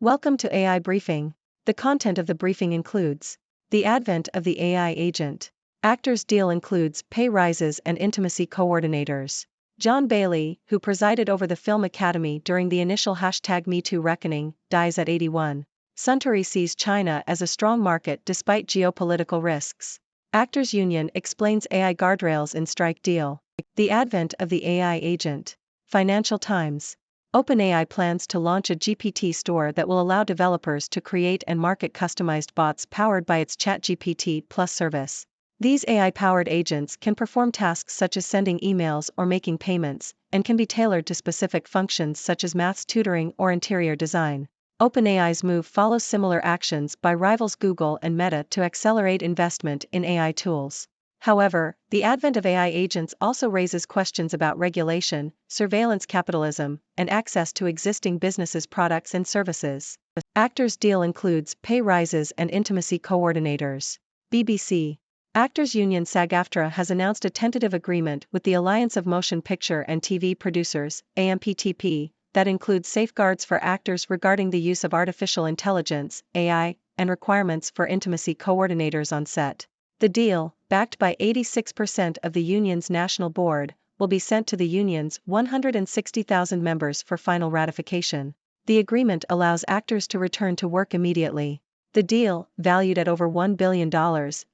Welcome to AI Briefing. The content of the briefing includes the advent of the AI agent. Actors' deal includes pay rises and intimacy coordinators. John Bailey, who presided over the Film Academy during the initial #MeToo reckoning, dies at 81. Suntory sees China as a strong market despite geopolitical risks. Actors' Union explains AI guardrails in strike deal. The advent of the AI agent. Financial Times. OpenAI plans to launch a GPT store that will allow developers to create and market customized bots powered by its ChatGPT Plus service. These AI-powered agents can perform tasks such as sending emails or making payments, and can be tailored to specific functions such as maths tutoring or interior design. OpenAI's move follows similar actions by rivals Google and Meta to accelerate investment in AI tools. However, the advent of AI agents also raises questions about regulation, surveillance capitalism, and access to existing businesses' products and services. Actors' deal includes pay rises and intimacy coordinators. BBC. Actors Union SAG-AFTRA has announced a tentative agreement with the Alliance of Motion Picture and TV Producers, AMPTP, that includes safeguards for actors regarding the use of artificial intelligence, AI, and requirements for intimacy coordinators on set. The deal, backed by 86% of the union's national board, will be sent to the union's 160,000 members for final ratification. The agreement allows actors to return to work immediately. The deal, valued at over $1 billion,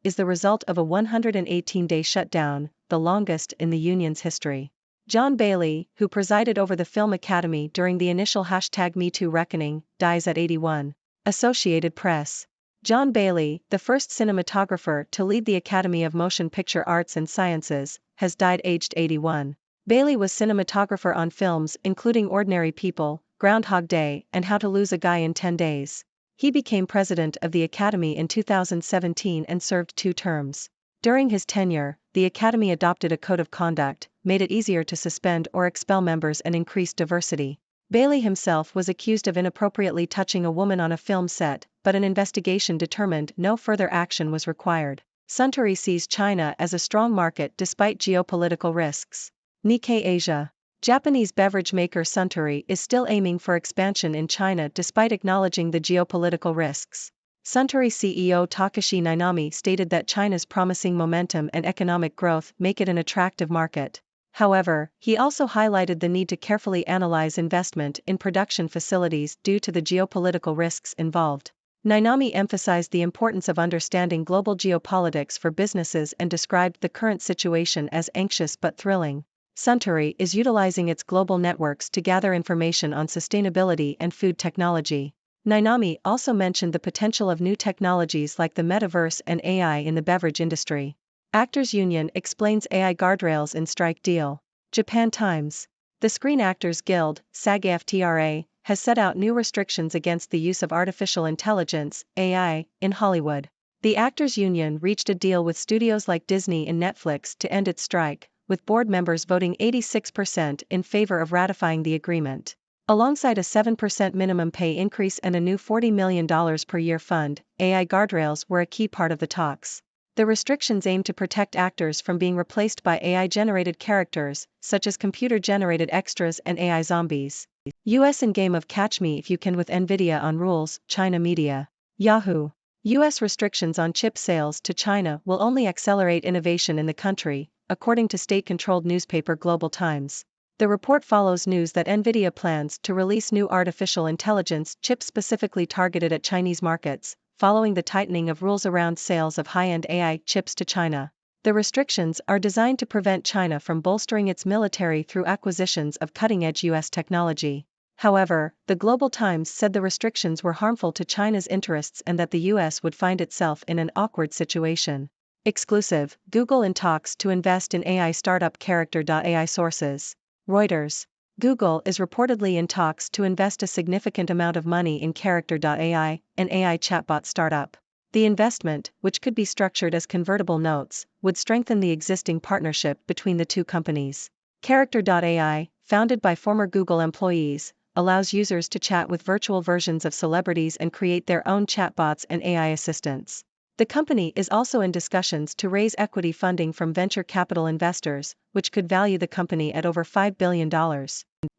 is the result of a 118-day shutdown, the longest in the union's history. John Bailey, who presided over the Film Academy during the initial #MeToo reckoning, dies at 81. Associated Press. John Bailey, the first cinematographer to lead the Academy of Motion Picture Arts and Sciences, has died aged 81. Bailey was cinematographer on films including Ordinary People, Groundhog Day, and How to Lose a Guy in 10 Days. He became president of the Academy in 2017 and served 2 terms. During his tenure, the Academy adopted a code of conduct, made it easier to suspend or expel members and increased diversity. Bailey himself was accused of inappropriately touching a woman on a film set, but an investigation determined no further action was required. Suntory sees China as a strong market despite geopolitical risks. Nikkei Asia. Japanese beverage maker Suntory is still aiming for expansion in China despite acknowledging the geopolitical risks. Suntory CEO Takashi Nainami stated that China's promising momentum and economic growth make it an attractive market. However, he also highlighted the need to carefully analyze investment in production facilities due to the geopolitical risks involved. Nainami emphasized the importance of understanding global geopolitics for businesses and described the current situation as anxious but thrilling. Suntory is utilizing its global networks to gather information on sustainability and food technology. Nainami also mentioned the potential of new technologies like the metaverse and AI in the beverage industry. Actors Union explains AI guardrails in strike deal. Japan Times. The Screen Actors Guild, SAG-AFTRA, has set out new restrictions against the use of artificial intelligence, AI, in Hollywood. The Actors Union reached a deal with studios like Disney and Netflix to end its strike, with board members voting 86% in favor of ratifying the agreement. Alongside a 7% minimum pay increase and a new $40 million per year fund, AI guardrails were a key part of the talks. The restrictions aim to protect actors from being replaced by AI-generated characters, such as computer-generated extras and AI zombies. U.S. in game of Catch Me If You Can with NVIDIA on rules, China media. Yahoo! U.S. restrictions on chip sales to China will only accelerate innovation in the country, according to state-controlled newspaper Global Times. The report follows news that NVIDIA plans to release new artificial intelligence chips specifically targeted at Chinese markets, following the tightening of rules around sales of high-end AI chips to China. The restrictions are designed to prevent China from bolstering its military through acquisitions of cutting-edge U.S. technology. However, the Global Times said the restrictions were harmful to China's interests and that the U.S. would find itself in an awkward situation. Exclusive: Google in talks to invest in AI startup Character.ai sources. Reuters. Google is reportedly in talks to invest a significant amount of money in Character.ai, an AI chatbot startup. The investment, which could be structured as convertible notes, would strengthen the existing partnership between the two companies. Character.ai, founded by former Google employees, allows users to chat with virtual versions of celebrities and create their own chatbots and AI assistants. The company is also in discussions to raise equity funding from venture capital investors, which could value the company at over $5 billion.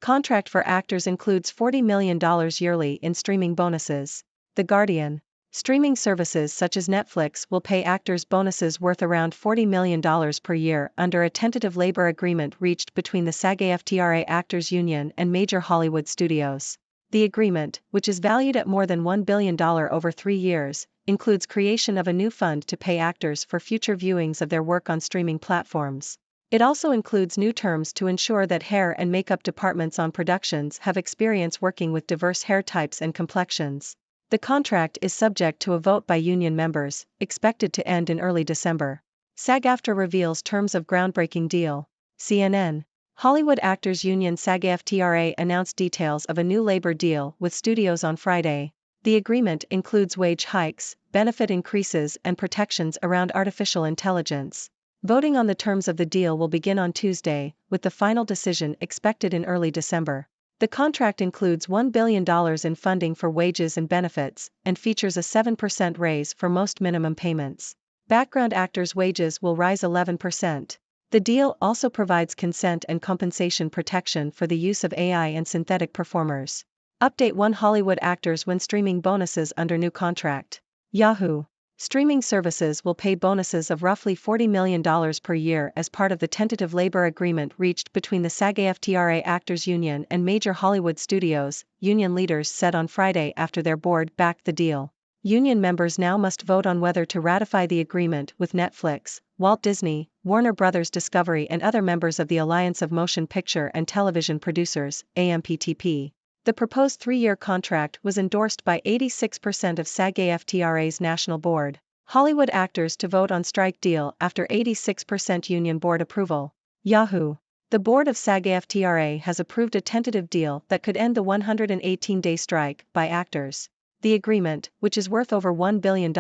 Contract for actors includes $40 million yearly in streaming bonuses. The Guardian. Streaming services such as Netflix will pay actors bonuses worth around $40 million per year under a tentative labor agreement reached between the SAG-AFTRA Actors Union and major Hollywood studios. The agreement, which is valued at more than $1 billion over 3 years, includes creation of a new fund to pay actors for future viewings of their work on streaming platforms. It also includes new terms to ensure that hair and makeup departments on productions have experience working with diverse hair types and complexions. The contract is subject to a vote by union members, expected to end in early December. SAG-AFTRA reveals terms of groundbreaking deal. CNN. Hollywood Actors Union SAG-AFTRA announced details of a new labor deal with studios on Friday. The agreement includes wage hikes, benefit increases, and protections around artificial intelligence. Voting on the terms of the deal will begin on Tuesday, with the final decision expected in early December. The contract includes $1 billion in funding for wages and benefits, and features a 7% raise for most minimum payments. Background actors' wages will rise 11%. The deal also provides consent and compensation protection for the use of AI and synthetic performers. Update: 1 Hollywood actors win streaming bonuses under new contract. Yahoo! Streaming services will pay bonuses of roughly $40 million per year as part of the tentative labor agreement reached between the SAG-AFTRA Actors Union and major Hollywood studios, union leaders said on Friday after their board backed the deal. Union members now must vote on whether to ratify the agreement with Netflix, Walt Disney, Warner Bros. Discovery, and other members of the Alliance of Motion Picture and Television Producers, AMPTP. The proposed 3-year contract was endorsed by 86% of SAG-AFTRA's national board. Hollywood actors to vote on strike deal after 86% union board approval. Yahoo! The board of SAG-AFTRA has approved a tentative deal that could end the 118-day strike by actors. The agreement, which is worth over $1 billion,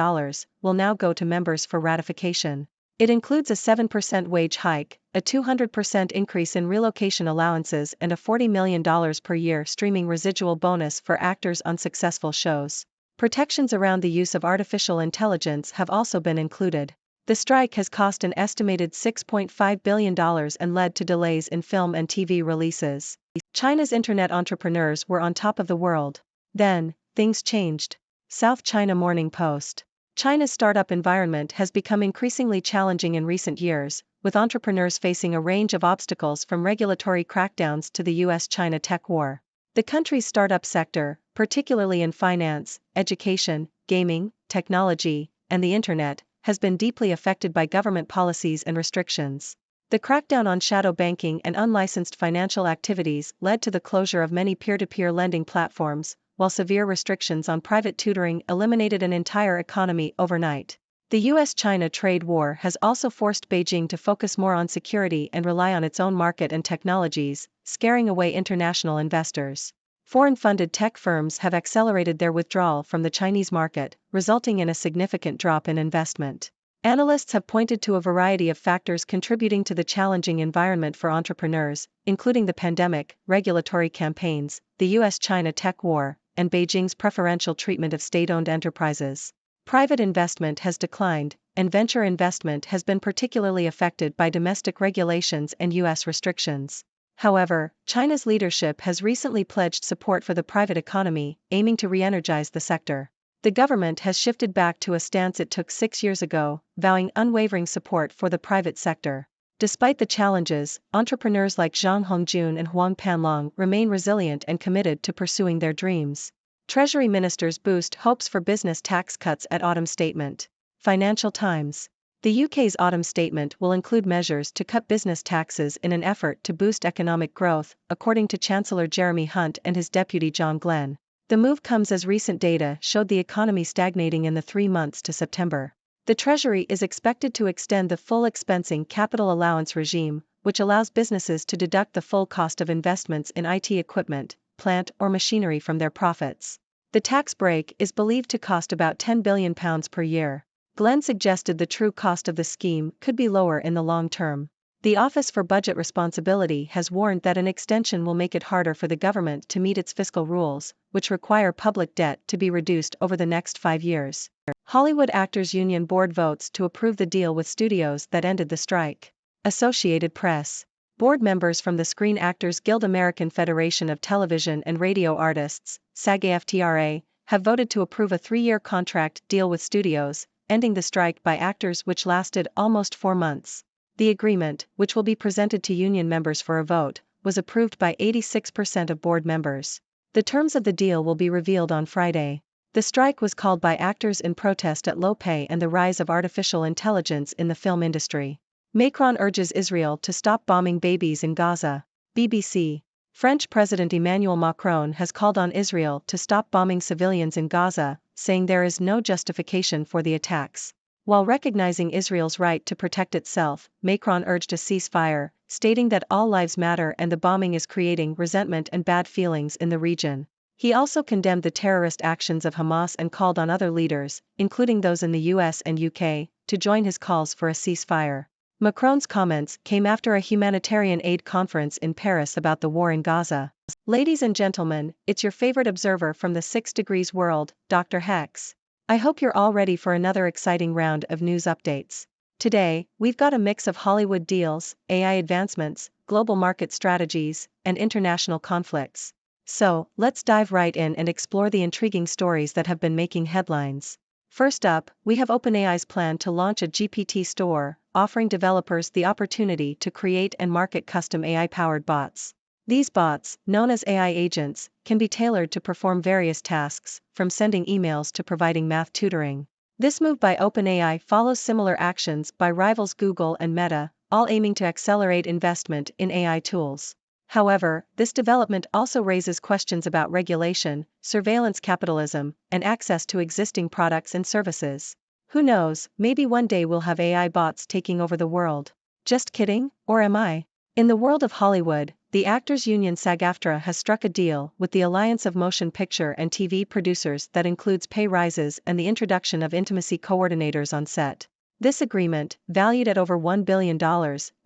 will now go to members for ratification. It includes a 7% wage hike, a 200% increase in relocation allowances, and a $40 million per year streaming residual bonus for actors on successful shows. Protections around the use of artificial intelligence have also been included. The strike has cost an estimated $6.5 billion and led to delays in film and TV releases. China's internet entrepreneurs were on top of the world. Then, things changed. South China Morning Post. China's startup environment has become increasingly challenging in recent years, with entrepreneurs facing a range of obstacles from regulatory crackdowns to the US-China tech war. The country's startup sector, particularly in finance, education, gaming, technology, and the internet, has been deeply affected by government policies and restrictions. The crackdown on shadow banking and unlicensed financial activities led to the closure of many peer-to-peer lending platforms, while severe restrictions on private tutoring eliminated an entire economy overnight. The US-China trade war has also forced Beijing to focus more on security and rely on its own market and technologies, scaring away international investors. Foreign-funded tech firms have accelerated their withdrawal from the Chinese market, resulting in a significant drop in investment. Analysts have pointed to a variety of factors contributing to the challenging environment for entrepreneurs, including the pandemic, regulatory campaigns, the US-China tech war, and Beijing's preferential treatment of state-owned enterprises. Private investment has declined, and venture investment has been particularly affected by domestic regulations and US restrictions. However, China's leadership has recently pledged support for the private economy, aiming to re-energize the sector. The government has shifted back to a stance it took 6 years ago, vowing unwavering support for the private sector. Despite the challenges, entrepreneurs like Zhang Hongjun and Huang Panlong remain resilient and committed to pursuing their dreams. Treasury ministers boost hopes for business tax cuts at autumn statement. Financial Times. The UK's autumn statement will include measures to cut business taxes in an effort to boost economic growth, according to Chancellor Jeremy Hunt and his deputy John Glenn. The move comes as recent data showed the economy stagnating in the 3 months to September. The Treasury is expected to extend the full expensing capital allowance regime, which allows businesses to deduct the full cost of investments in IT equipment, plant or machinery from their profits. The tax break is believed to cost about £10 billion per year. Glenn suggested the true cost of the scheme could be lower in the long term. The Office for Budget Responsibility has warned that an extension will make it harder for the government to meet its fiscal rules, which require public debt to be reduced over the next 5 years. Hollywood Actors Union Board votes to approve the deal with studios that ended the strike. Associated Press. Board members from the Screen Actors Guild American Federation of Television and Radio Artists, SAG-AFTRA, have voted to approve a 3-year contract deal with studios, ending the strike by actors which lasted almost 4 months. The agreement, which will be presented to union members for a vote, was approved by 86% of board members. The terms of the deal will be revealed on Friday. The strike was called by actors in protest at low pay and the rise of artificial intelligence in the film industry. Macron urges Israel to stop bombing babies in Gaza. BBC. French President Emmanuel Macron has called on Israel to stop bombing civilians in Gaza, saying there is no justification for the attacks. While recognizing Israel's right to protect itself, Macron urged a ceasefire, stating that all lives matter and the bombing is creating resentment and bad feelings in the region. He also condemned the terrorist actions of Hamas and called on other leaders, including those in the US and UK, to join his calls for a ceasefire. Macron's comments came after a humanitarian aid conference in Paris about the war in Gaza. Ladies and gentlemen, it's your favorite observer from the 6 Degrees world, Dr. Hex. I hope you're all ready for another exciting round of news updates. Today, we've got a mix of Hollywood deals, AI advancements, global market strategies, and international conflicts. So, let's dive right in and explore the intriguing stories that have been making headlines. First up, we have OpenAI's plan to launch a GPT store, offering developers the opportunity to create and market custom AI-powered bots. These bots, known as AI agents, can be tailored to perform various tasks, from sending emails to providing math tutoring. This move by OpenAI follows similar actions by rivals Google and Meta, all aiming to accelerate investment in AI tools. However, this development also raises questions about regulation, surveillance capitalism, and access to existing products and services. Who knows, maybe one day we'll have AI bots taking over the world. Just kidding, or am I? In the world of Hollywood, the Actors Union SAG-AFTRA has struck a deal with the Alliance of Motion Picture and TV Producers that includes pay rises and the introduction of intimacy coordinators on set. This agreement, valued at over $1 billion,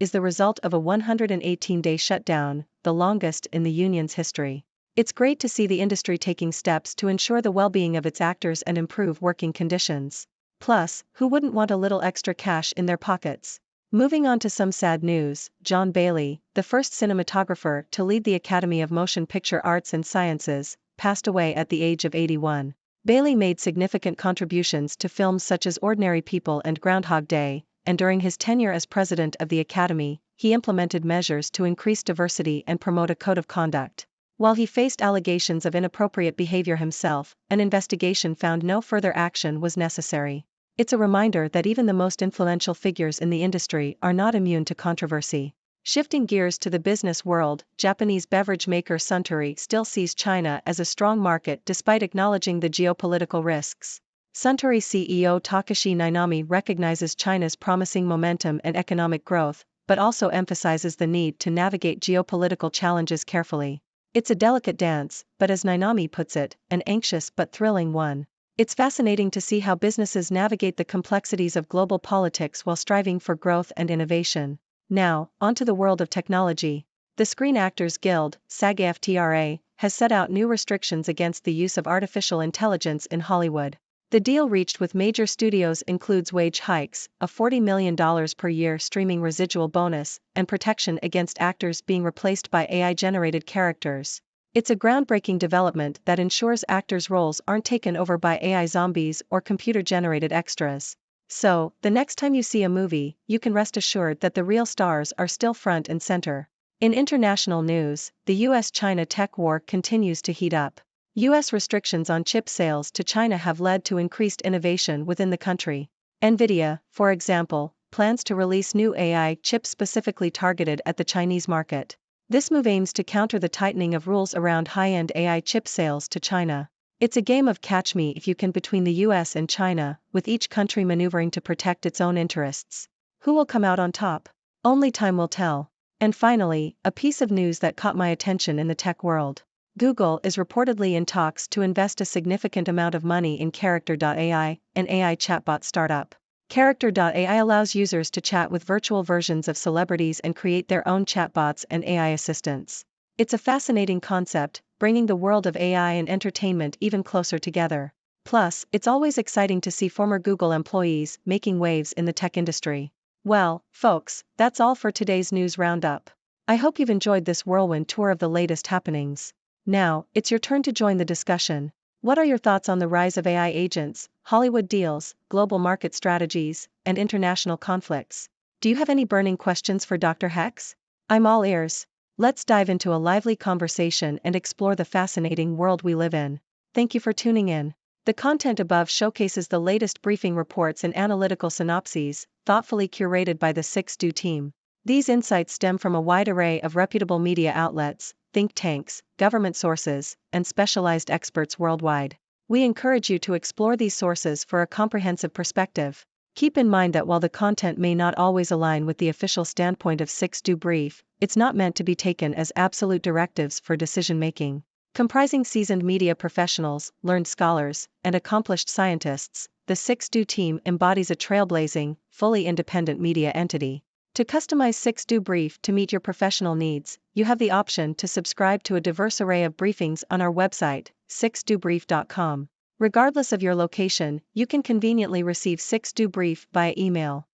is the result of a 118-day shutdown, the longest in the union's history. It's great to see the industry taking steps to ensure the well-being of its actors and improve working conditions. Plus, who wouldn't want a little extra cash in their pockets? Moving on to some sad news, John Bailey, the first cinematographer to lead the Academy of Motion Picture Arts and Sciences, passed away at the age of 81. Bailey made significant contributions to films such as Ordinary People and Groundhog Day, and during his tenure as president of the Academy, he implemented measures to increase diversity and promote a code of conduct. While he faced allegations of inappropriate behavior himself, an investigation found no further action was necessary. It's a reminder that even the most influential figures in the industry are not immune to controversy. Shifting gears to the business world, Japanese beverage maker Suntory still sees China as a strong market despite acknowledging the geopolitical risks. Suntory CEO Takashi Nainami recognizes China's promising momentum and economic growth, but also emphasizes the need to navigate geopolitical challenges carefully. It's a delicate dance, but as Nainami puts it, an anxious but thrilling one. It's fascinating to see how businesses navigate the complexities of global politics while striving for growth and innovation. Now, onto the world of technology. The Screen Actors Guild, SAG-AFTRA, has set out new restrictions against the use of artificial intelligence in Hollywood. The deal reached with major studios includes wage hikes, a $40 million per year streaming residual bonus, and protection against actors being replaced by AI-generated characters. It's a groundbreaking development that ensures actors' roles aren't taken over by AI zombies or computer-generated extras. So, the next time you see a movie, you can rest assured that the real stars are still front and center. In international news, the US-China tech war continues to heat up. US restrictions on chip sales to China have led to increased innovation within the country. Nvidia, for example, plans to release new AI chips specifically targeted at the Chinese market. This move aims to counter the tightening of rules around high-end AI chip sales to China. It's a game of catch me if you can between the US and China, with each country maneuvering to protect its own interests. Who will come out on top? Only time will tell. And finally, a piece of news that caught my attention in the tech world. Google is reportedly in talks to invest a significant amount of money in Character.ai, an AI chatbot startup. Character.ai allows users to chat with virtual versions of celebrities and create their own chatbots and AI assistants. It's a fascinating concept, bringing the world of AI and entertainment even closer together. Plus, it's always exciting to see former Google employees making waves in the tech industry. Well, folks, that's all for today's news roundup. I hope you've enjoyed this whirlwind tour of the latest happenings. Now, it's your turn to join the discussion. What are your thoughts on the rise of AI agents, Hollywood deals, global market strategies, and international conflicts? Do you have any burning questions for Dr. Hex? I'm all ears. Let's dive into a lively conversation and explore the fascinating world we live in. Thank you for tuning in. The content above showcases the latest briefing reports and analytical synopses, thoughtfully curated by the 6Do team. These insights stem from a wide array of reputable media outlets, think tanks, government sources, and specialized experts worldwide. We encourage you to explore these sources for a comprehensive perspective. Keep in mind that while the content may not always align with the official standpoint of 6Do Brief, it's not meant to be taken as absolute directives for decision-making. Comprising seasoned media professionals, learned scholars, and accomplished scientists, the 6Do team embodies a trailblazing, fully independent media entity. To customize 6Do Brief to meet your professional needs, you have the option to subscribe to a diverse array of briefings on our website, 6dobrief.com. Regardless of your location, you can conveniently receive 6Do Brief via email.